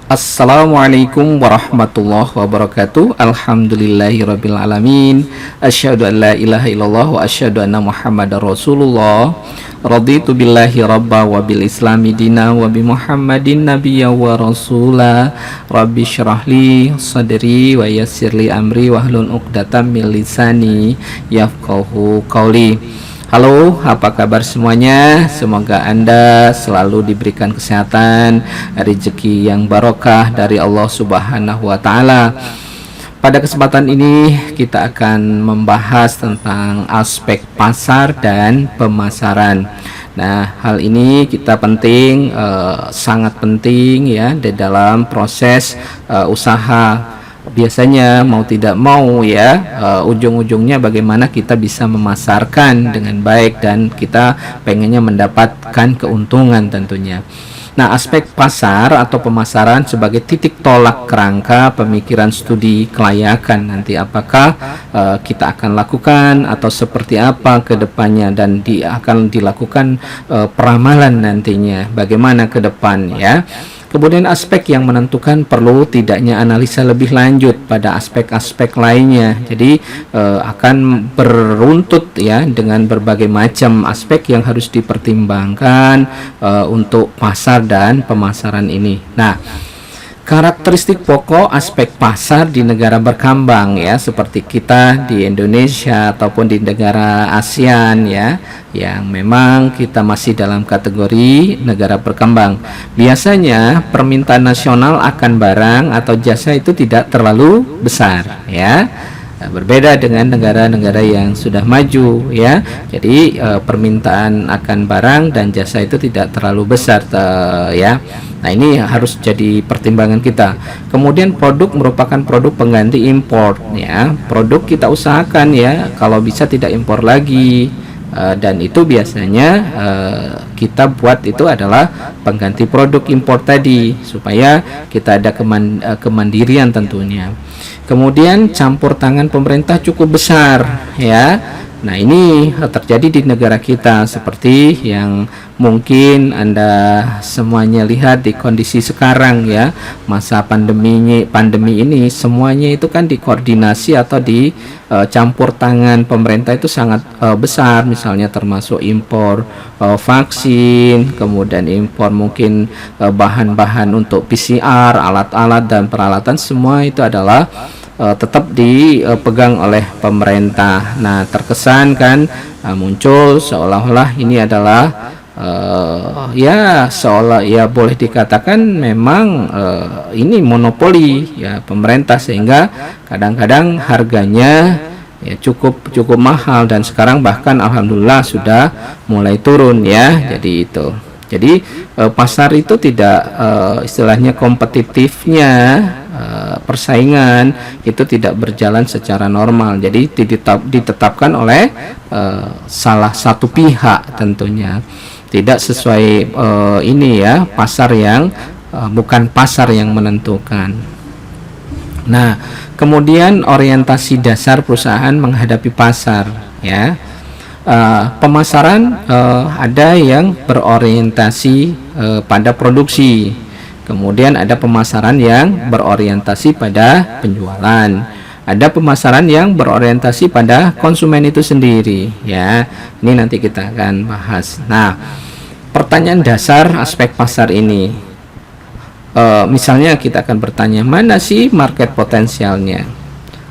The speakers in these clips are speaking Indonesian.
Assalamualaikum warahmatullahi wabarakatuh. Alhamdulillahirabbil alamin. Asyhadu an la ilaha illallah wa asyhadu anna Muhammadar Rasulullah. Raditu billahi rabba wa bil islami dina wa bi Muhammadin nabiyya wa rasula. Rabbi syrah li sadri wa yassir li amri wahlul 'uqdatam min lisani yafqahu qauli. Halo, apa kabar semuanya? Semoga Anda selalu diberikan kesehatan, rezeki yang barokah dari Allah Subhanahu wa taala. Pada kesempatan ini kita akan membahas tentang aspek pasar dan pemasaran. Nah, hal ini kita sangat penting ya di dalam proses usaha. Biasanya mau tidak mau ya, ujung-ujungnya bagaimana kita bisa memasarkan dengan baik dan kita pengennya mendapatkan keuntungan tentunya. Nah, aspek pasar atau pemasaran sebagai titik tolak kerangka pemikiran studi kelayakan nanti apakah kita akan lakukan atau seperti apa ke depannya, dan akan dilakukan peramalan nantinya bagaimana ke depan ya. Kemudian aspek yang menentukan perlu tidaknya analisa lebih lanjut pada aspek-aspek lainnya. Jadi akan beruntut ya dengan berbagai macam aspek yang harus dipertimbangkan untuk pasar dan pemasaran ini. Nah, karakteristik pokok aspek pasar di negara berkembang ya, seperti kita di Indonesia ataupun di negara ASEAN ya, yang memang kita masih dalam kategori negara berkembang. Biasanya permintaan nasional akan barang atau jasa itu tidak terlalu besar ya. Berbeda dengan negara-negara yang sudah maju ya. Jadi permintaan akan barang dan jasa itu tidak terlalu besar ya. Nah, ini harus jadi pertimbangan kita. Kemudian produk merupakan produk pengganti impor ya. Produk kita usahakan ya kalau bisa tidak impor lagi. Dan itu biasanya kita buat itu adalah pengganti produk impor tadi supaya kita ada kemandirian tentunya. Kemudian campur tangan pemerintah cukup besar ya. Nah, ini terjadi di negara kita seperti yang mungkin Anda semuanya lihat di kondisi sekarang ya. Masa pandemi ini semuanya itu kan dikoordinasi atau campur tangan pemerintah itu sangat besar, misalnya termasuk impor vaksin, kemudian impor mungkin bahan-bahan untuk PCR, alat-alat dan peralatan, semua itu adalah tetap dipegang oleh pemerintah. Nah, terkesan kan muncul seolah-olah ini adalah boleh dikatakan memang ini monopoli ya pemerintah, sehingga kadang-kadang harganya ya cukup mahal, dan sekarang bahkan alhamdulillah sudah mulai turun ya. Jadi pasar itu tidak istilahnya kompetitifnya, persaingan itu tidak berjalan secara normal. Jadi ditetapkan oleh salah satu pihak tentunya, tidak sesuai ini ya, pasar yang bukan pasar yang menentukan. Nah, kemudian orientasi dasar perusahaan menghadapi pasar ya. Pemasaran ada yang berorientasi pada produksi, kemudian ada pemasaran yang berorientasi pada penjualan, ada pemasaran yang berorientasi pada konsumen itu sendiri ya. Ini nanti kita akan bahas. Nah, pertanyaan dasar aspek pasar ini, misalnya kita akan bertanya, mana sih market potensialnya,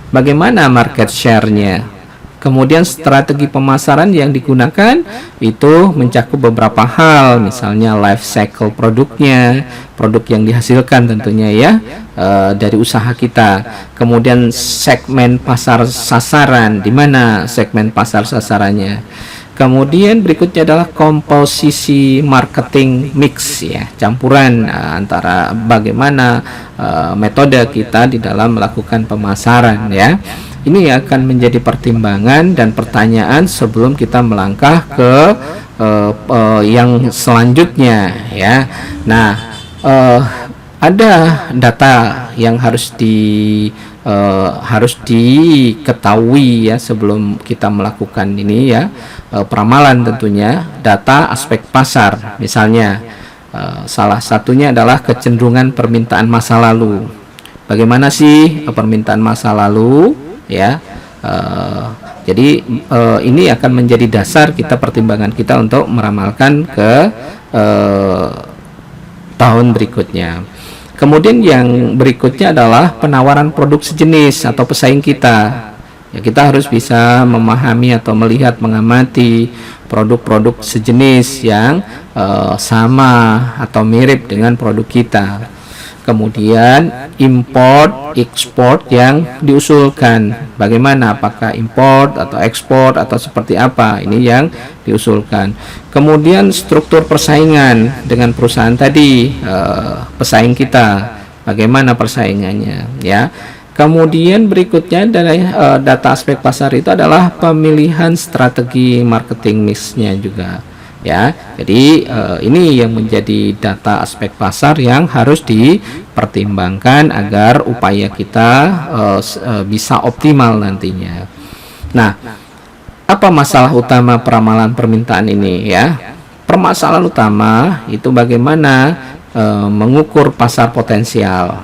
bagaimana market share-nya. Kemudian strategi pemasaran yang digunakan itu mencakup beberapa hal, misalnya life cycle produknya, produk yang dihasilkan tentunya ya dari usaha kita. Kemudian segmen pasar sasaran, di mana segmen pasar sasarannya. Kemudian berikutnya adalah komposisi marketing mix ya, campuran antara bagaimana metode kita di dalam melakukan pemasaran ya. Ini akan menjadi pertimbangan dan pertanyaan sebelum kita melangkah ke yang selanjutnya ya. Nah, ada data yang harus diketahui ya sebelum kita melakukan ini ya, peramalan tentunya, data aspek pasar. Misalnya Salah satunya adalah kecenderungan permintaan masa lalu. Bagaimana sih permintaan masa lalu, ya? Jadi ini akan menjadi dasar kita, pertimbangan kita untuk meramalkan ke tahun berikutnya. Kemudian yang berikutnya adalah penawaran produk sejenis atau pesaing kita. Ya, kita harus bisa memahami atau melihat, mengamati produk-produk sejenis yang sama atau mirip dengan produk kita. Kemudian import, ekspor yang diusulkan. Bagaimana? Apakah import atau ekspor atau seperti apa? Ini yang diusulkan. Kemudian struktur persaingan dengan perusahaan tadi, pesaing kita. Bagaimana persaingannya? Ya. Kemudian berikutnya dari data aspek pasar itu adalah pemilihan strategi marketing mix-nya juga. Ya, jadi ini yang menjadi data aspek pasar yang harus dipertimbangkan agar upaya kita bisa optimal nantinya. Nah, apa masalah utama peramalan permintaan ini ya? Permasalahan utama itu bagaimana mengukur pasar potensial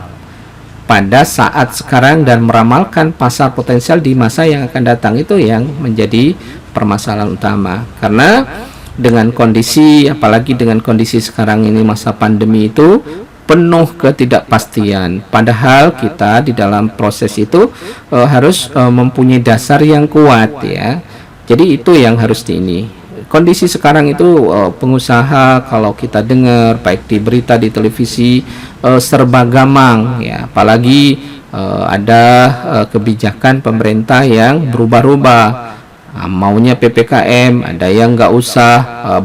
pada saat sekarang dan meramalkan pasar potensial di masa yang akan datang, itu yang menjadi permasalahan utama. Karena dengan kondisi, apalagi dengan kondisi sekarang ini masa pandemi itu penuh ketidakpastian, padahal kita di dalam proses itu harus mempunyai dasar yang kuat ya. Jadi itu yang harus kondisi sekarang itu pengusaha, kalau kita dengar baik di berita, di televisi, serba gamang ya, apalagi ada kebijakan pemerintah yang berubah-ubah. Maunya PPKM, ada yang nggak usah,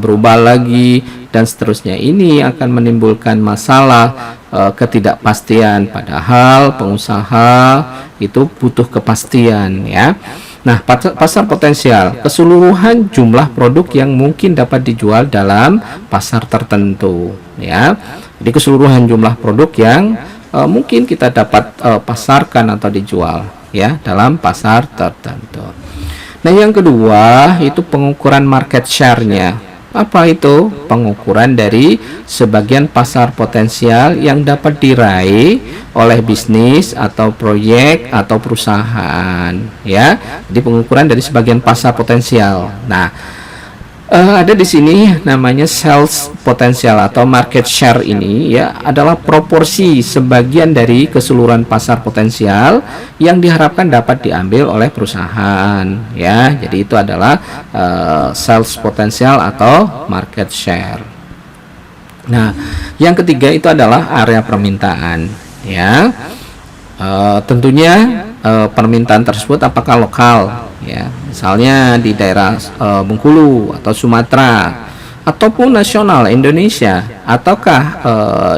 berubah lagi dan seterusnya. Ini akan menimbulkan masalah ketidakpastian, padahal pengusaha itu butuh kepastian ya. Nah, pasar potensial, keseluruhan jumlah produk yang mungkin dapat dijual dalam pasar tertentu ya. Jadi keseluruhan jumlah produk yang mungkin kita dapat pasarkan atau dijual ya dalam pasar tertentu. Nah, yang kedua itu pengukuran market share-nya. Apa itu? Pengukuran dari sebagian pasar potensial yang dapat diraih oleh bisnis atau proyek atau perusahaan ya. Jadi pengukuran dari sebagian pasar potensial. Nah, ada di sini namanya sales potensial atau market share. Ini ya adalah proporsi sebagian dari keseluruhan pasar potensial yang diharapkan dapat diambil oleh perusahaan ya. Jadi itu adalah sales potensial atau market share. Nah, yang ketiga itu adalah area permintaan ya. Tentunya permintaan tersebut apakah lokal ya, misalnya di daerah Bengkulu atau Sumatera, ataupun nasional Indonesia, ataukah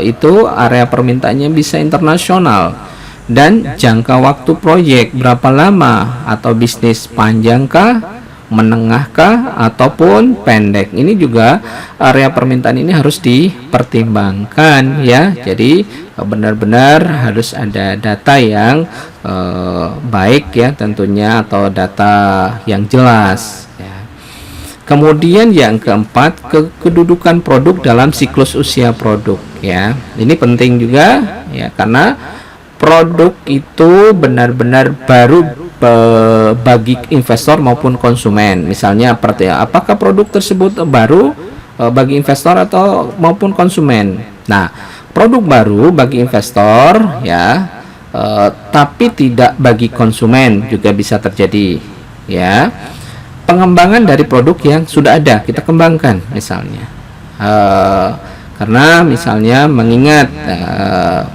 itu area permintaannya bisa internasional, dan jangka waktu proyek berapa lama, atau bisnis panjangkah, menengahkah, ataupun pendek. Ini juga area permintaan ini harus dipertimbangkan ya. Jadi benar-benar harus ada data yang baik ya tentunya, atau data yang jelas ya. Kemudian yang keempat, kedudukan produk dalam siklus usia produk ya. Ini penting juga ya, karena produk itu benar-benar baru bagi investor maupun konsumen. Misalnya apakah produk tersebut baru bagi investor atau maupun konsumen. Nah, produk baru bagi investor ya, tapi tidak bagi konsumen juga bisa terjadi ya. Pengembangan dari produk yang sudah ada kita kembangkan misalnya, karena misalnya mengingat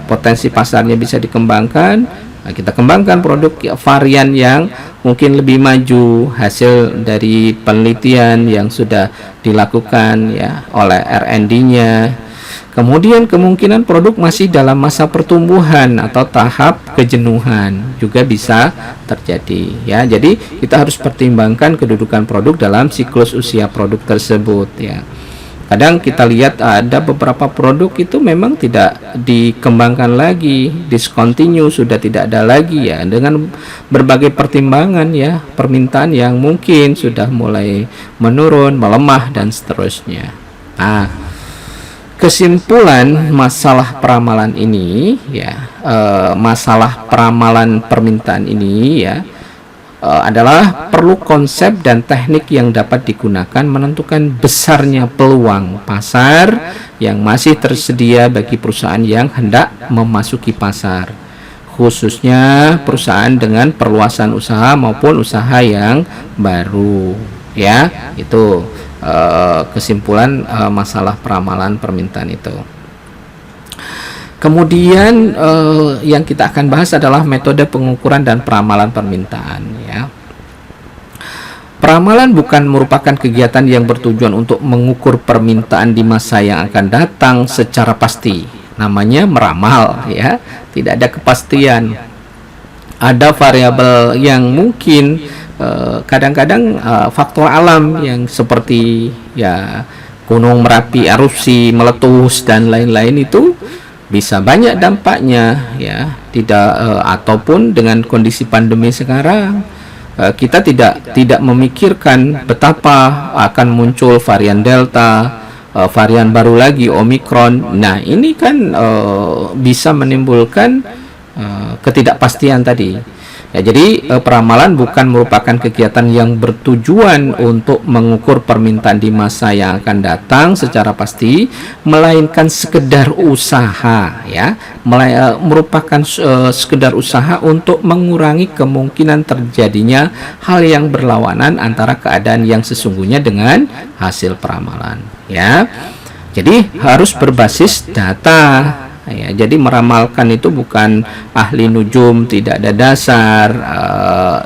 potensi pasarnya bisa dikembangkan. Nah, kita kembangkan produk varian yang mungkin lebih maju hasil dari penelitian yang sudah dilakukan ya oleh R&D-nya. Kemudian kemungkinan produk masih dalam masa pertumbuhan atau tahap kejenuhan juga bisa terjadi ya. Jadi kita harus pertimbangkan kedudukan produk dalam siklus usia produk tersebut ya. Kadang kita lihat ada beberapa produk itu memang tidak dikembangkan lagi, discontinue, sudah tidak ada lagi ya, dengan berbagai pertimbangan ya, permintaan yang mungkin sudah mulai menurun, melemah dan seterusnya. Nah, kesimpulan masalah peramalan ini ya, masalah peramalan permintaan ini ya, adalah perlu konsep dan teknik yang dapat digunakan menentukan besarnya peluang pasar yang masih tersedia bagi perusahaan yang hendak memasuki pasar, khususnya perusahaan dengan perluasan usaha maupun usaha yang baru ya. Itu kesimpulan masalah peramalan permintaan itu. Kemudian yang kita akan bahas adalah metode pengukuran dan peramalan permintaan ya. Peramalan bukan merupakan kegiatan yang bertujuan untuk mengukur permintaan di masa yang akan datang secara pasti. Namanya meramal ya, tidak ada kepastian. Ada variabel yang mungkin kadang-kadang faktor alam yang seperti ya Gunung Merapi erupsi, meletus dan lain-lain itu bisa banyak dampaknya ya, tidak ataupun dengan kondisi pandemi sekarang kita tidak memikirkan betapa akan muncul varian Delta, varian baru lagi Omikron. Nah, ini kan bisa menimbulkan ketidakpastian tadi. Ya, jadi peramalan bukan merupakan kegiatan yang bertujuan untuk mengukur permintaan di masa yang akan datang secara pasti, melainkan sekedar usaha ya, merupakan sekedar usaha untuk mengurangi kemungkinan terjadinya hal yang berlawanan antara keadaan yang sesungguhnya dengan hasil peramalan ya. Jadi harus berbasis data. Ya, jadi meramalkan itu bukan ahli nujum, tidak ada dasar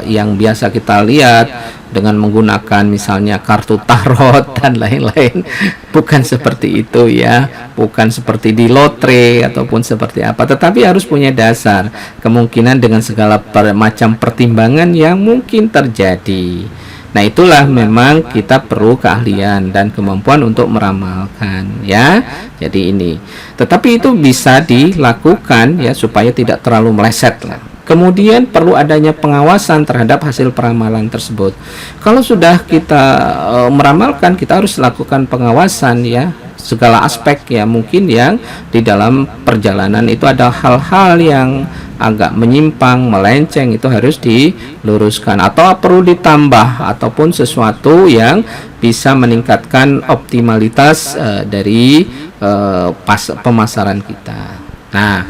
yang biasa kita lihat dengan menggunakan misalnya kartu tarot dan lain-lain. Bukan seperti itu ya, bukan seperti di lotre ataupun seperti apa, tetapi harus punya dasar kemungkinan dengan segala macam pertimbangan yang mungkin terjadi. Nah, itulah memang kita perlu keahlian dan kemampuan untuk meramalkan ya. Jadi ini, tetapi itu bisa dilakukan ya supaya tidak terlalu meleset lah. Kemudian perlu adanya pengawasan terhadap hasil peramalan tersebut. Kalau sudah kita meramalkan, kita harus lakukan pengawasan ya, segala aspek ya, mungkin yang di dalam perjalanan itu ada hal-hal yang agak menyimpang, melenceng, itu harus diluruskan atau perlu ditambah ataupun sesuatu yang bisa meningkatkan optimalitas dari pemasaran kita. Nah,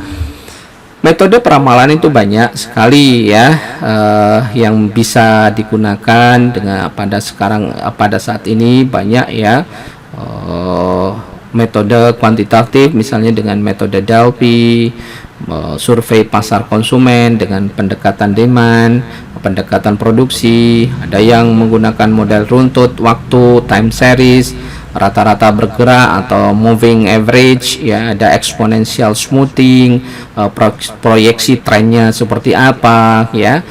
metode peramalan itu banyak sekali ya yang bisa digunakan dengan pada saat ini banyak ya. Metode kuantitatif misalnya dengan metode Delphi, survei pasar konsumen dengan pendekatan demand, pendekatan produksi, ada yang menggunakan model runtut waktu, time series, rata-rata bergerak atau moving average ya, ada exponential smoothing, proyeksi trennya seperti apa ya,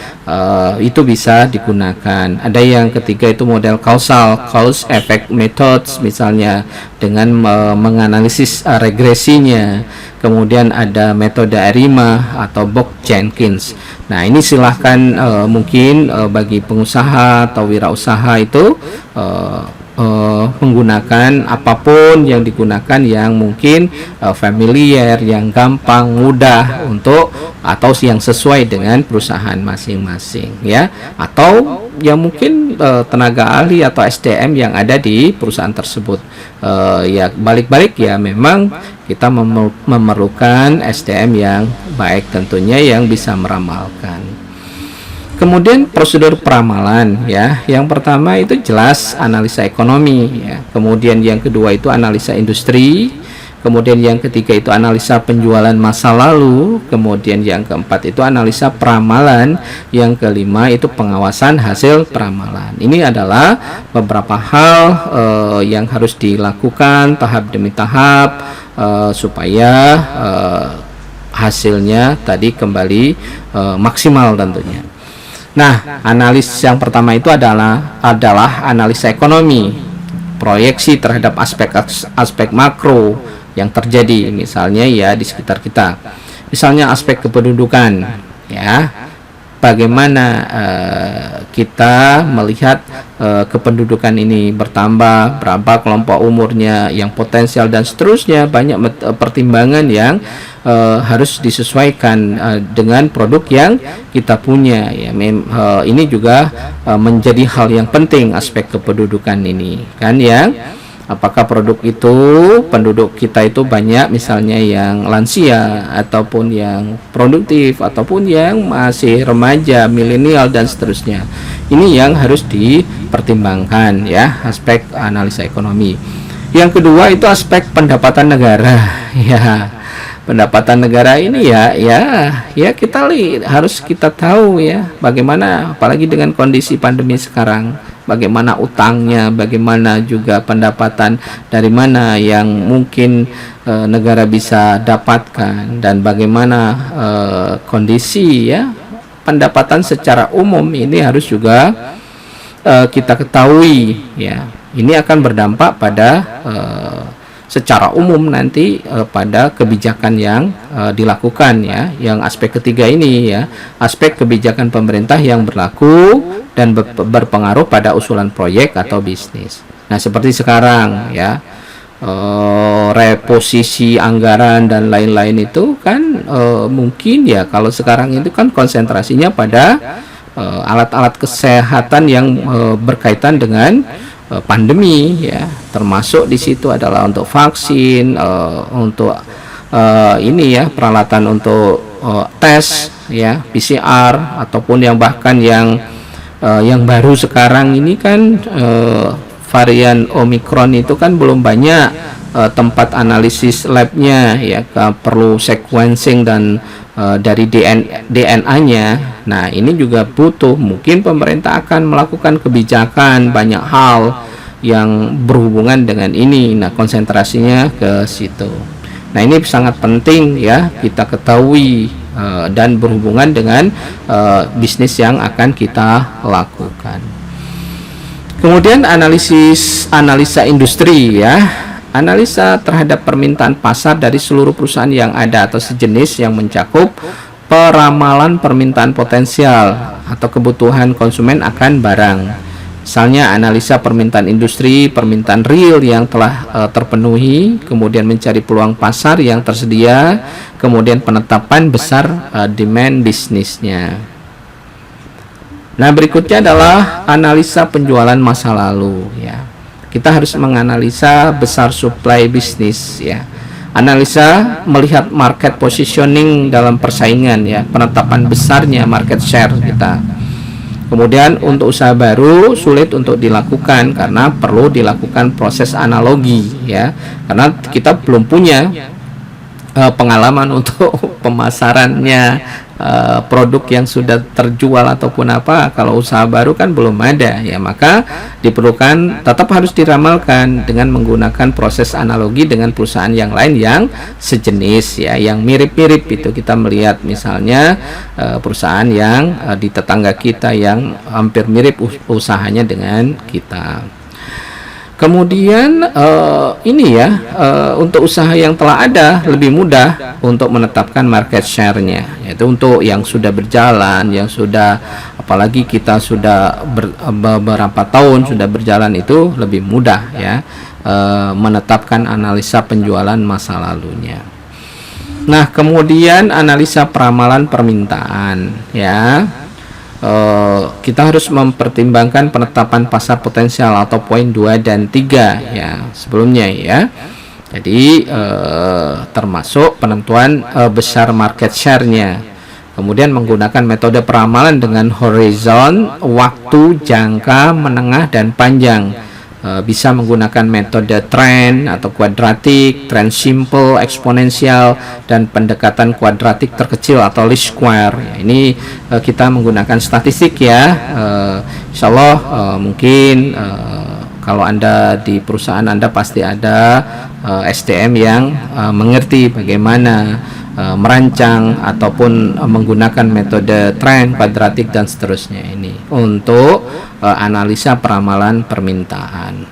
itu bisa digunakan. Ada yang ketiga itu model causal, cause effect methods misalnya dengan menganalisis regresinya. Kemudian ada metode ARIMA atau Bock-Jenkins. Nah, ini silahkan mungkin bagi pengusaha atau wirausaha itu menggunakan apapun yang digunakan yang mungkin familiar, yang gampang, mudah untuk atau yang sesuai dengan perusahaan masing-masing ya, atau yang mungkin tenaga ahli atau SDM yang ada di perusahaan tersebut. Ya balik-balik ya, memang kita memerlukan SDM yang baik tentunya yang bisa meramalkan. Kemudian prosedur peramalan ya, yang pertama itu jelas analisa ekonomi ya, kemudian yang kedua itu analisa industri, kemudian yang ketiga itu analisa penjualan masa lalu, kemudian yang keempat itu analisa peramalan, yang kelima itu pengawasan hasil peramalan. Ini adalah beberapa hal yang harus dilakukan tahap demi tahap supaya hasilnya tadi kembali maksimal tentunya. Nah, analisis yang pertama itu adalah analisa ekonomi, proyeksi terhadap aspek makro yang terjadi misalnya ya di sekitar kita. Misalnya aspek kependudukan ya. bagaimana kita melihat kependudukan ini bertambah, berapa kelompok umurnya yang potensial dan seterusnya. Banyak pertimbangan yang harus disesuaikan dengan produk yang kita punya ya. Ini juga menjadi hal yang penting, aspek kependudukan ini kan ya. Apakah produk itu penduduk kita itu banyak, misalnya yang lansia ataupun yang produktif ataupun yang masih remaja, milenial dan seterusnya. Ini yang harus dipertimbangkan ya, aspek analisa ekonomi. Yang kedua itu aspek pendapatan negara ya. Pendapatan negara ini ya kita harus kita tahu ya, bagaimana apalagi dengan kondisi pandemi sekarang, bagaimana utangnya, bagaimana juga pendapatan dari mana yang mungkin negara bisa dapatkan, dan bagaimana kondisi ya pendapatan secara umum ini harus juga kita ketahui ya. Ini akan berdampak pada secara umum nanti pada kebijakan yang dilakukan ya. Yang aspek ketiga ini ya, aspek kebijakan pemerintah yang berlaku dan berpengaruh pada usulan proyek atau bisnis. Nah, seperti sekarang ya, reposisi anggaran dan lain-lain itu kan mungkin ya, kalau sekarang itu kan konsentrasinya pada alat-alat kesehatan yang berkaitan dengan pandemi ya, termasuk di situ adalah untuk vaksin, untuk ini ya, peralatan untuk tes ya, PCR, ataupun yang bahkan yang baru sekarang ini kan varian Omicron itu kan belum banyak tempat analisis labnya ya, perlu sequencing dan dari DNA-nya. Nah, ini juga butuh, mungkin pemerintah akan melakukan kebijakan banyak hal yang berhubungan dengan ini. Nah, konsentrasinya ke situ. Nah, ini sangat penting ya kita ketahui dan berhubungan dengan bisnis yang akan kita lakukan. Kemudian analisa industri ya. Analisa terhadap permintaan pasar dari seluruh perusahaan yang ada atau sejenis, yang mencakup peramalan permintaan potensial atau kebutuhan konsumen akan barang. Misalnya analisa permintaan industri, permintaan real yang telah terpenuhi, kemudian mencari peluang pasar yang tersedia, kemudian penetapan besar demand bisnisnya. Nah, berikutnya adalah analisa penjualan masa lalu ya. Kita harus menganalisa besar supply bisnis ya. Analisa melihat market positioning dalam persaingan ya, penetapan besarnya market share kita. Kemudian untuk usaha baru sulit untuk dilakukan karena perlu dilakukan proses analogi ya. Karena kita belum punya pengalaman untuk pemasarannya produk yang sudah terjual ataupun apa. Kalau usaha baru kan belum ada ya, maka diperlukan, tetap harus diramalkan dengan menggunakan proses analogi dengan perusahaan yang lain yang sejenis ya, yang mirip-mirip itu. Kita melihat misalnya perusahaan yang di tetangga kita yang hampir mirip usahanya dengan kita. Kemudian ini ya, untuk usaha yang telah ada lebih mudah untuk menetapkan market share-nya, yaitu untuk yang sudah berjalan, yang sudah, apalagi kita sudah beberapa tahun sudah berjalan, itu lebih mudah ya menetapkan analisa penjualan masa lalunya. Nah, kemudian analisa peramalan permintaan ya. Kita harus mempertimbangkan penetapan pasar potensial atau poin 2 dan 3 ya sebelumnya ya. Jadi termasuk penentuan besar market share-nya. Kemudian menggunakan metode peramalan dengan horizon, waktu, jangka, menengah dan panjang. Bisa menggunakan metode trend atau kuadratik, trend simple, eksponensial, dan pendekatan kuadratik terkecil atau least square ya. Ini kita menggunakan statistik ya. Insya Allah mungkin kalau Anda di perusahaan Anda pasti ada SDM yang mengerti bagaimana merancang ataupun menggunakan metode trend, kuadratik dan seterusnya ini untuk analisa peramalan permintaan.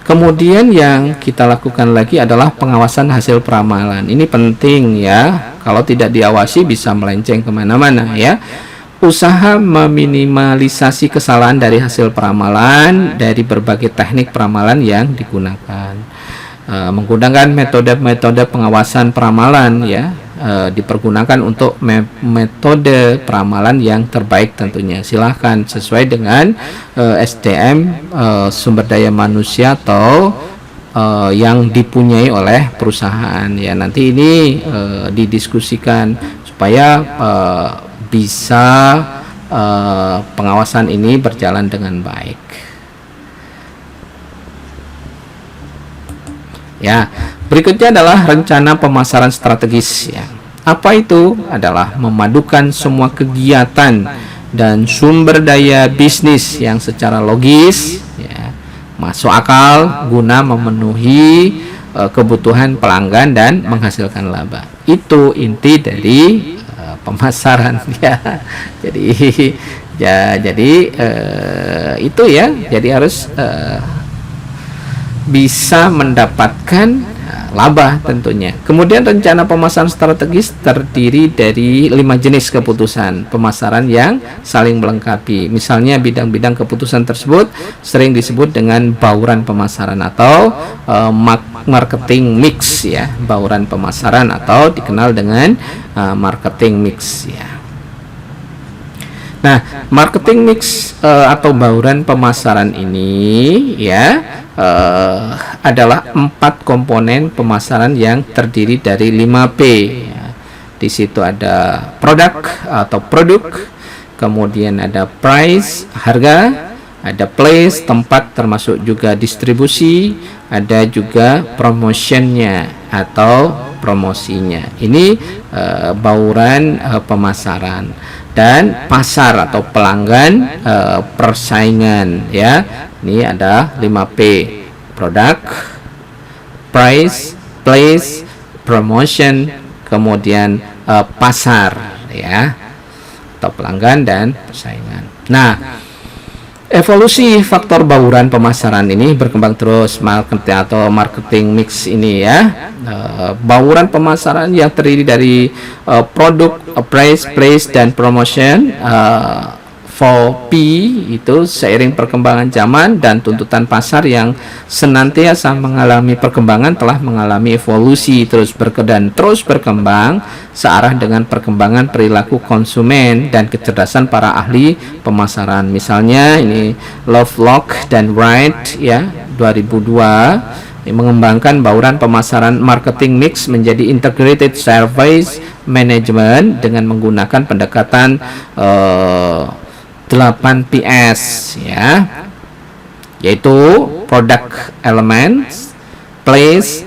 Kemudian yang kita lakukan lagi adalah pengawasan hasil peramalan. Ini penting ya, kalau tidak diawasi bisa melenceng kemana-mana ya. usaha meminimalisasi kesalahan dari hasil peramalan dari berbagai teknik peramalan yang digunakan. Menggunakan metode-metode pengawasan peramalan ya, dipergunakan untuk metode peramalan yang terbaik tentunya. Silahkan sesuai dengan SDM, sumber daya manusia atau yang dipunyai oleh perusahaan ya. Nanti ini didiskusikan supaya bisa pengawasan ini berjalan dengan baik. Ya, berikutnya adalah rencana pemasaran strategis ya. Apa itu? Adalah memadukan semua kegiatan dan sumber daya bisnis yang secara logis ya, masuk akal guna memenuhi kebutuhan pelanggan dan menghasilkan laba. Itu inti dari pemasaran ya. Jadi itu ya. Jadi harus bisa mendapatkan laba tentunya. Kemudian rencana pemasaran strategis terdiri dari 5 jenis keputusan pemasaran yang saling melengkapi. Misalnya bidang-bidang keputusan tersebut sering disebut dengan bauran pemasaran atau marketing mix ya, bauran pemasaran atau dikenal dengan marketing mix ya. Nah, marketing mix atau bauran pemasaran ini ya adalah 4 komponen pemasaran yang terdiri dari 5P ya. Di situ ada produk atau produk, kemudian ada price, harga, ada place, tempat termasuk juga distribusi, ada juga promotionnya atau promosinya. Ini bauran pemasaran. Dan pasar atau pelanggan, persaingan ya. Ini ada 5P, produk, price, place, promotion, kemudian pasar ya, atau pelanggan dan persaingan. Nah, evolusi faktor bauran pemasaran ini berkembang terus marketing atau marketing mix ini ya. Bauran pemasaran yang terdiri dari produk, price, place, dan promotion. 4P itu seiring perkembangan zaman dan tuntutan pasar yang senantiasa mengalami perkembangan telah mengalami evolusi terus berkembang searah dengan perkembangan perilaku konsumen dan kecerdasan para ahli pemasaran. Misalnya ini Lovelock dan Wright ya 2002 mengembangkan bauran pemasaran marketing mix menjadi integrated service management dengan menggunakan pendekatan 8PS ya, yaitu product elements, place,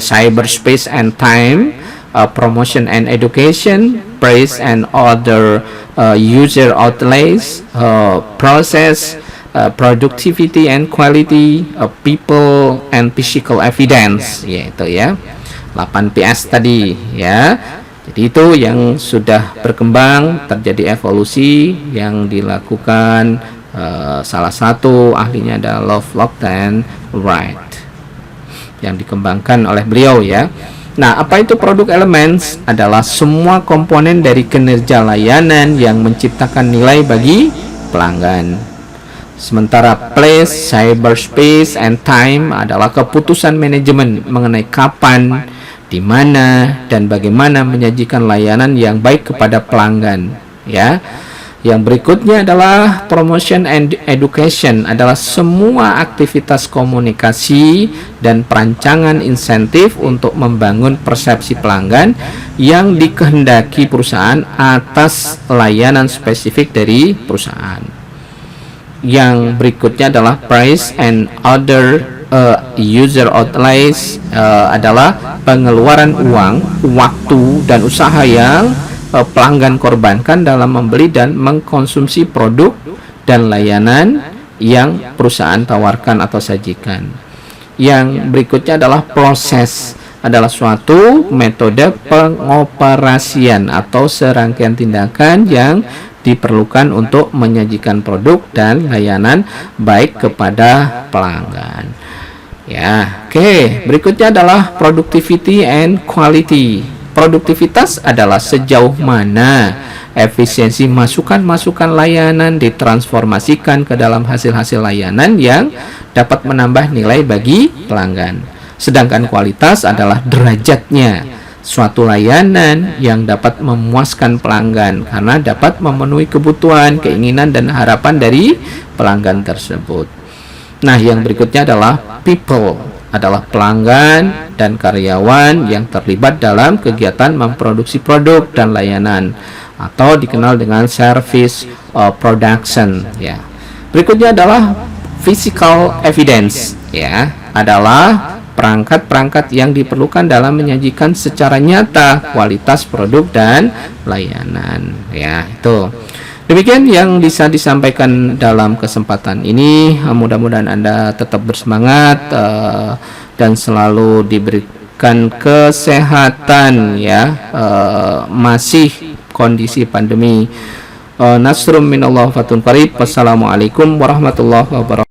cyberspace and time, promotion and education, price and other user outlays, process, productivity and quality, people and physical evidence, yaitu ya 8PS tadi ya. Jadi itu yang sudah berkembang, terjadi evolusi yang dilakukan salah satu ahlinya adalah Lovelock dan Wright yang dikembangkan oleh beliau ya. Nah, apa itu product elements? Adalah semua komponen dari kinerja layanan yang menciptakan nilai bagi pelanggan. Sementara place, cyberspace, and time adalah keputusan manajemen mengenai kapan, di mana dan bagaimana menyajikan layanan yang baik kepada pelanggan ya. Yang berikutnya adalah promotion and education, adalah semua aktivitas komunikasi dan perancangan insentif untuk membangun persepsi pelanggan yang dikehendaki perusahaan atas layanan spesifik dari perusahaan. Yang berikutnya adalah price and other user outlays, adalah pengeluaran uang, waktu, dan usaha yang pelanggan korbankan dalam membeli dan mengkonsumsi produk dan layanan yang perusahaan tawarkan atau sajikan. Yang berikutnya adalah proses, adalah suatu metode pengoperasian atau serangkaian tindakan yang diperlukan untuk menyajikan produk dan layanan baik kepada pelanggan. Ya, oke. Berikutnya adalah productivity and quality. Produktivitas adalah sejauh mana efisiensi masukan-masukan layanan ditransformasikan ke dalam hasil-hasil layanan yang dapat menambah nilai bagi pelanggan. Sedangkan kualitas adalah derajatnya suatu layanan yang dapat memuaskan pelanggan karena dapat memenuhi kebutuhan, keinginan, dan harapan dari pelanggan tersebut. Nah, yang berikutnya adalah people, adalah pelanggan dan karyawan yang terlibat dalam kegiatan memproduksi produk dan layanan atau dikenal dengan service production ya. Berikutnya adalah physical evidence ya, adalah perangkat-perangkat yang diperlukan dalam menyajikan secara nyata kualitas produk dan layanan ya. Itu demikian yang bisa disampaikan dalam kesempatan ini. Mudah-mudahan Anda tetap bersemangat dan selalu diberikan kesehatan ya. Masih kondisi pandemi. Nasrum minallah fatun qarib. Wassalamualaikum warahmatullahi wabarakatuh.